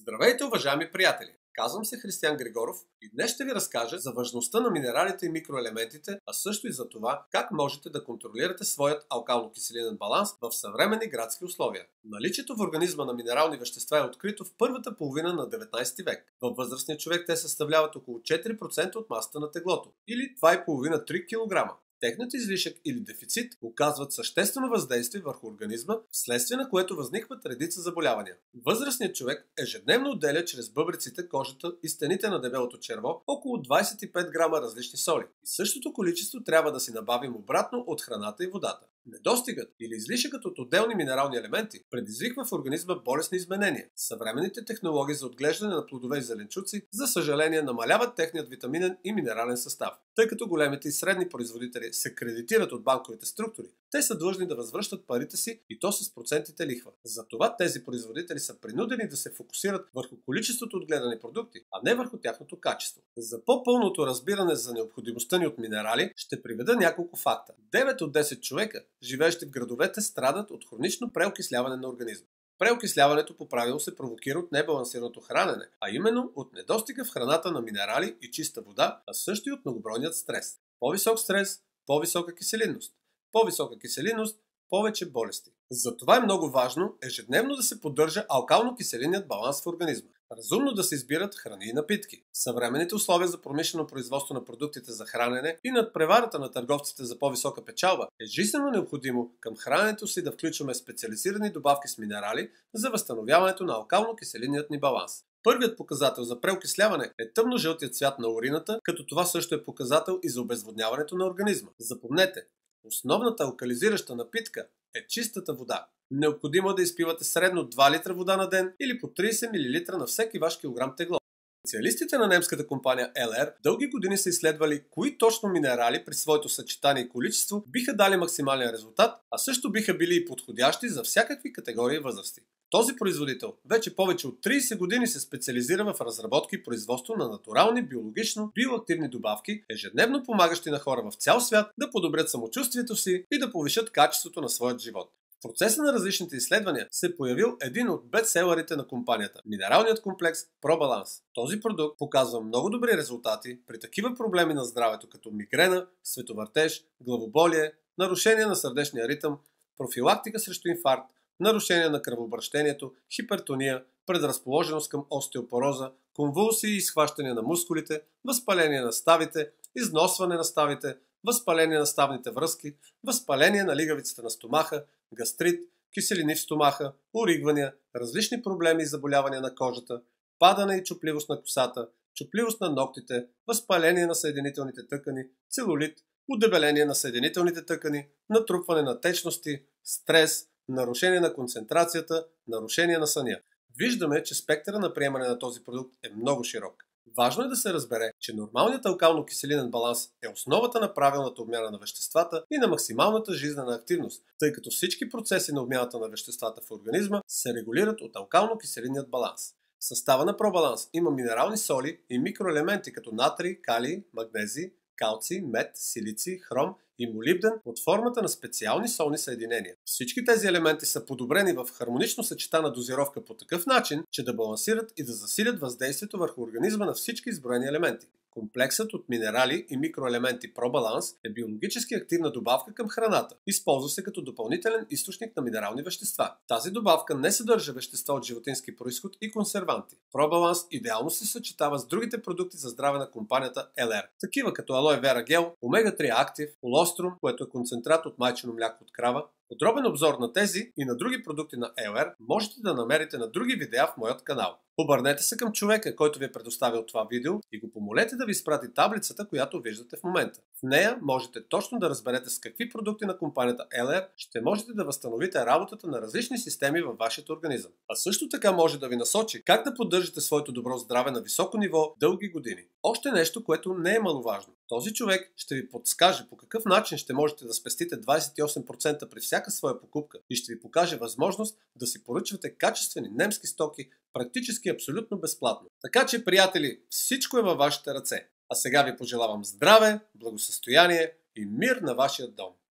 Здравейте, уважаеми приятели! Казвам се Християн Григоров и днес ще ви разкажа за важността на минералите и микроелементите, а също и за това как можете да контролирате своят алкално-киселинен баланс в съвременни градски условия. Наличието в организма на минерални вещества е открито в първата половина на 19 век. Във възрастния човек те съставляват около 4% от масата на теглото, или 2,5-3 кг. Техният излишък или дефицит оказват съществено въздействие върху организма, вследствие на което възникват редица заболявания. Възрастният човек ежедневно отделя чрез бъбреците, кожата и стените на дебелото черво около 25 грама различни соли. И същото количество трябва да си набавим обратно от храната и водата. Недостигът или излишъкът от отделни минерални елементи предизвиква в организма болестни изменения. Съвременните технологии за отглеждане на плодове и зеленчуци, за съжаление, намаляват техният витаминен и минерален състав. Тъй като големите и средни производители се кредитират от банковите структури, те са длъжни да възвръщат парите си и то с процентите лихва. Затова тези производители са принудени да се фокусират върху количеството отгледани продукти, а не върху тяхното качество. За по-пълното разбиране за необходимостта ни от минерали ще приведа няколко факта. 9 от 10 човека, живеещи в градовете, страдат от хронично преокисляване на организма. Преокисляването по правило се провокира от небалансираното хранене, а именно от недостига в храната на минерали и чиста вода, а също и от многобройният стрес. По-висок стрес, по-висока киселинност. По-висока киселинност, повече болести. Затова е много важно ежедневно да се поддържа алкално-киселинният баланс в организма. Разумно да се избират храни и напитки. Съвременните условия за промишлено производство на продуктите за хранене и надпреварата на търговците за по-висока печалба е жизнено необходимо към храненето си да включваме специализирани добавки с минерали за възстановяването на алкално-киселинният ни баланс. Първият показател за преокисляване е тъмно-жълтият цвят на урината, като това също е показател и за обезводняването на организма. Запомнете, основната алкализираща напитка е чистата вода. Необходимо е да изпивате средно 2 литра вода на ден или по 30 мл на всеки ваш килограм тегло. Специалистите на немската компания LR дълги години са изследвали кои точно минерали при своето съчетание и количество биха дали максимален резултат, а също биха били и подходящи за всякакви категории възрасти. Този производител вече повече от 30 години се специализира в разработки и производство на натурални, биологично, биоактивни добавки, ежедневно помагащи на хора в цял свят да подобрят самочувствието си и да повишат качеството на своят живот. В процеса на различните изследвания се е появил един от бестселърите на компанията – минералният комплекс ProBalance. Този продукт показва много добри резултати при такива проблеми на здравето като мигрена, световъртеж, главоболие, нарушение на сърдечния ритъм, профилактика срещу инфаркт, нарушение на кръвообращението, хипертония, предразположеност към остеопороза, конвулсии и изхващане на мускулите, възпаление на ставите, износване на ставите, възпаление на ставните връзки, възпаление на лигавицата на стомаха, гастрит, киселини в стомаха, оригвания, различни проблеми и заболявания на кожата, падане и чупливост на косата, чупливост на ногтите, възпаление на съединителните тъкани, целулит, удебеление на съединителните тъкани, натрупване на течности, стрес, нарушение на концентрацията, нарушение на съня. Виждаме, че спектъра на приемане на този продукт е много широк. Важно е да се разбере, че нормалният алкално-киселинен баланс е основата на правилната обмяна на веществата и на максималната жизнена активност, тъй като всички процеси на обмяната на веществата в организма се регулират от алкално-киселинният баланс. В състава на ProBalance има минерални соли и микроелементи като натрий, калий, магнезий, калций, мед, силиций, хром и молибден под формата на специални солни съединения. Всички тези елементи са подобрени в хармонично съчетана дозировка по такъв начин, че да балансират и да засилят въздействието върху организма на всички изброени елементи. Комплексът от минерали и микроелементи ProBalance е биологически активна добавка към храната. Използва се като допълнителен източник на минерални вещества. Тази добавка не съдържа вещества от животински происход и консерванти. ProBalance идеално се съчетава с другите продукти за здраве на компанията LR, такива като Aloe Vera Gel, Omega-3 Active, Colostrum, което е концентрат от майчено мляко от крава. Подробен обзор на тези и на други продукти на LR можете да намерите на други видеа в моят канал. Обърнете се към човека, който ви е предоставил това видео и го помолете да ви изпрати таблицата, която виждате в момента. В нея можете точно да разберете с какви продукти на компанията LR ще можете да възстановите работата на различни системи във вашия организъм. А също така може да ви насочи как да поддържате своето добро здраве на високо ниво дълги години. Още нещо, което не е маловажно. Този човек ще ви подскаже по какъв начин ще можете да спестите 28% при всяка своя покупка и ще ви покаже възможност да си поръчвате качествени немски стоки практически абсолютно безплатно. Така че, приятели, всичко е във вашите ръце. А сега ви пожелавам здраве, благосъстояние и мир на вашия дом.